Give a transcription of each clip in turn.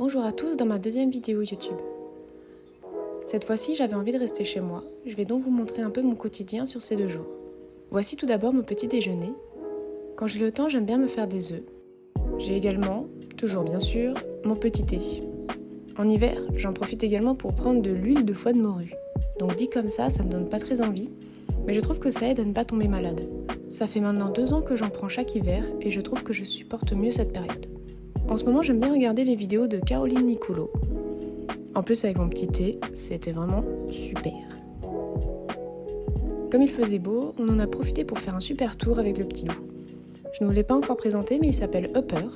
Bonjour à tous dans ma deuxième vidéo YouTube. Cette fois-ci, j'avais envie de rester chez moi. Je vais donc vous montrer un peu mon quotidien sur ces 2 jours. Voici tout d'abord mon petit déjeuner. Quand j'ai le temps, j'aime bien me faire des œufs. J'ai également, toujours bien sûr, mon petit thé. En hiver, j'en profite également pour prendre de l'huile de foie de morue. Donc dit comme ça me donne pas très envie, mais je trouve que ça aide à ne pas tomber malade. Ça fait maintenant 2 ans que j'en prends chaque hiver et je trouve que je supporte mieux cette période. En ce moment, j'aime bien regarder les vidéos de Caroline Nicolo. En plus, avec mon petit thé, c'était vraiment super. Comme il faisait beau, on en a profité pour faire un super tour avec le petit loup. Je ne vous l'ai pas encore présenté, mais il s'appelle Upper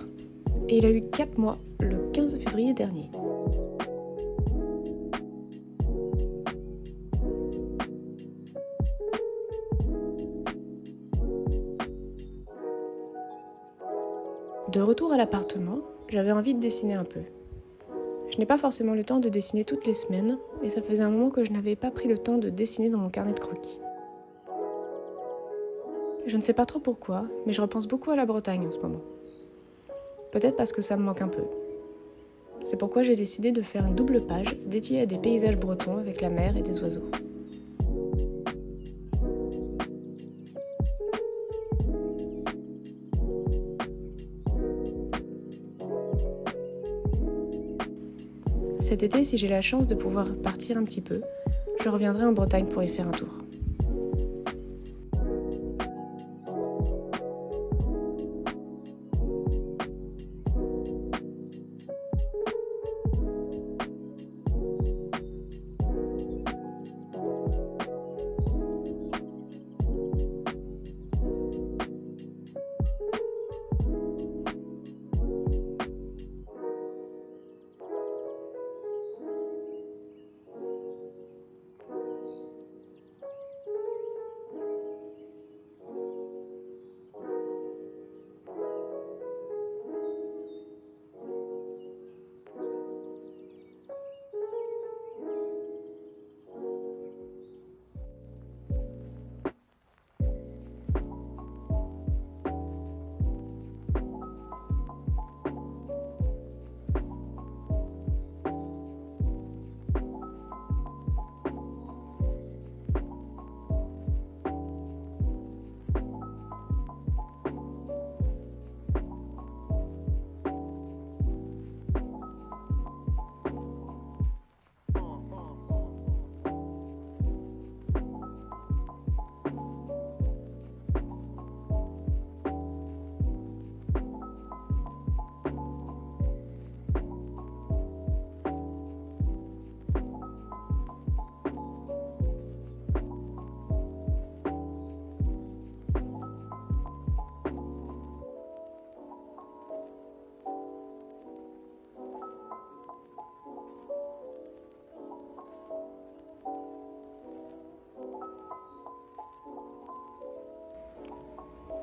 et il a eu 4 mois le 15 février dernier. De retour à l'appartement, j'avais envie de dessiner un peu. Je n'ai pas forcément le temps de dessiner toutes les semaines et ça faisait un moment que je n'avais pas pris le temps de dessiner dans mon carnet de croquis. Je ne sais pas trop pourquoi, mais je repense beaucoup à la Bretagne en ce moment. Peut-être parce que ça me manque un peu. C'est pourquoi j'ai décidé de faire une double page dédiée à des paysages bretons avec la mer et des oiseaux. Cet été, si j'ai la chance de pouvoir partir un petit peu, je reviendrai en Bretagne pour y faire un tour.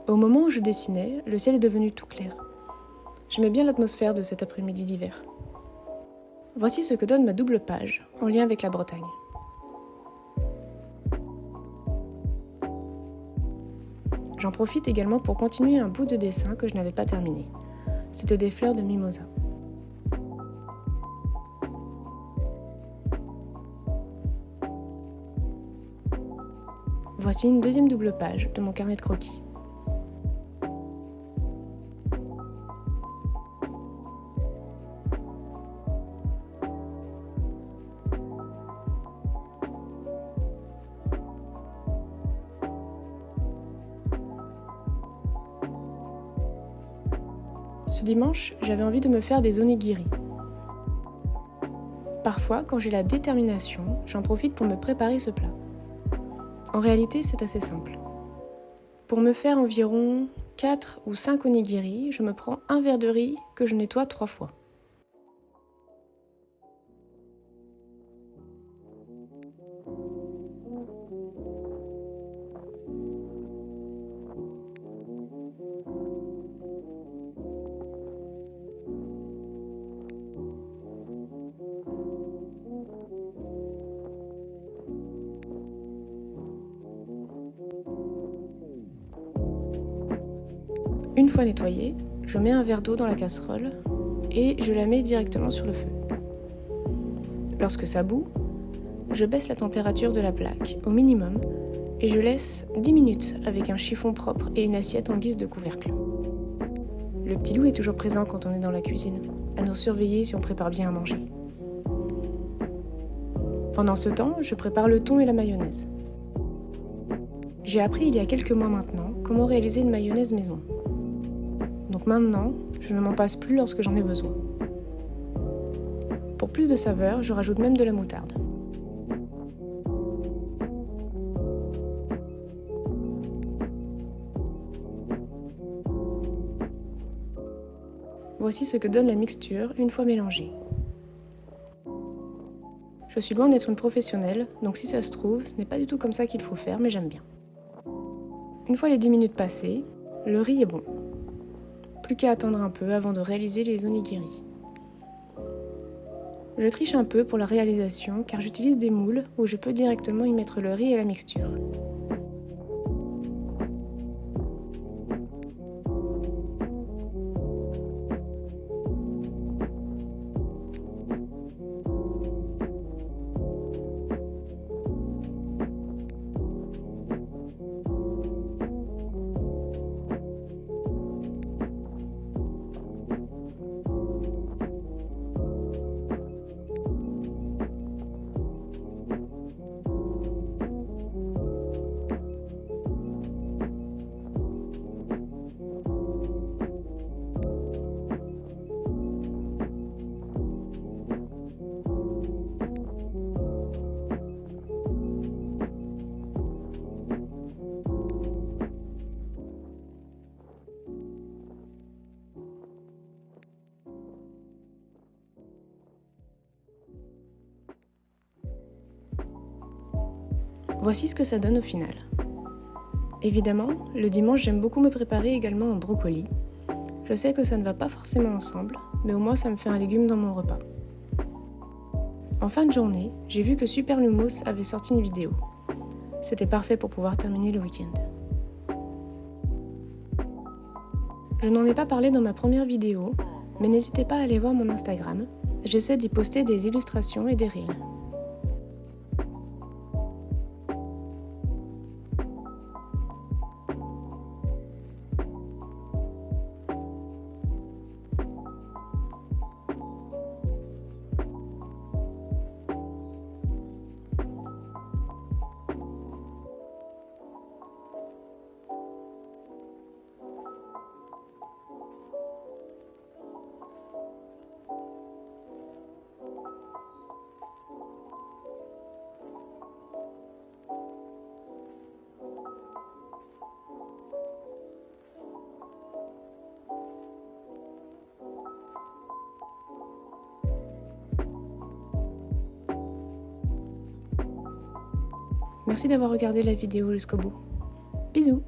Au moment où je dessinais, le ciel est devenu tout clair. J'aimais bien l'atmosphère de cet après-midi d'hiver. Voici ce que donne ma double page, en lien avec la Bretagne. J'en profite également pour continuer un bout de dessin que je n'avais pas terminé. C'était des fleurs de mimosa. Voici une deuxième double page de mon carnet de croquis. Ce dimanche, j'avais envie de me faire des onigiri. Parfois, quand j'ai la détermination, j'en profite pour me préparer ce plat. En réalité, c'est assez simple. Pour me faire environ 4 ou 5 onigiri, je me prends un verre de riz que je nettoie 3 fois. Une fois nettoyé, je mets un verre d'eau dans la casserole et je la mets directement sur le feu. Lorsque ça bout, je baisse la température de la plaque au minimum et je laisse 10 minutes avec un chiffon propre et une assiette en guise de couvercle. Le petit loup est toujours présent quand on est dans la cuisine, à nous surveiller si on prépare bien à manger. Pendant ce temps, je prépare le thon et la mayonnaise. J'ai appris il y a quelques mois maintenant comment réaliser une mayonnaise maison. Donc maintenant, je ne m'en passe plus lorsque j'en ai besoin. Pour plus de saveur, je rajoute même de la moutarde. Voici ce que donne la mixture une fois mélangée. Je suis loin d'être une professionnelle, donc si ça se trouve, ce n'est pas du tout comme ça qu'il faut faire, mais j'aime bien. Une fois les 10 minutes passées, le riz est bon. Plus qu'à attendre un peu avant de réaliser les onigiri. Je triche un peu pour la réalisation car j'utilise des moules où je peux directement y mettre le riz et la mixture. Voici ce que ça donne au final. Évidemment, le dimanche, j'aime beaucoup me préparer également un brocoli. Je sais que ça ne va pas forcément ensemble, mais au moins ça me fait un légume dans mon repas. En fin de journée, j'ai vu que Super Lumos avait sorti une vidéo. C'était parfait pour pouvoir terminer le week-end. Je n'en ai pas parlé dans ma première vidéo, mais n'hésitez pas à aller voir mon Instagram. J'essaie d'y poster des illustrations et des reels. Merci d'avoir regardé la vidéo jusqu'au bout. Bisous!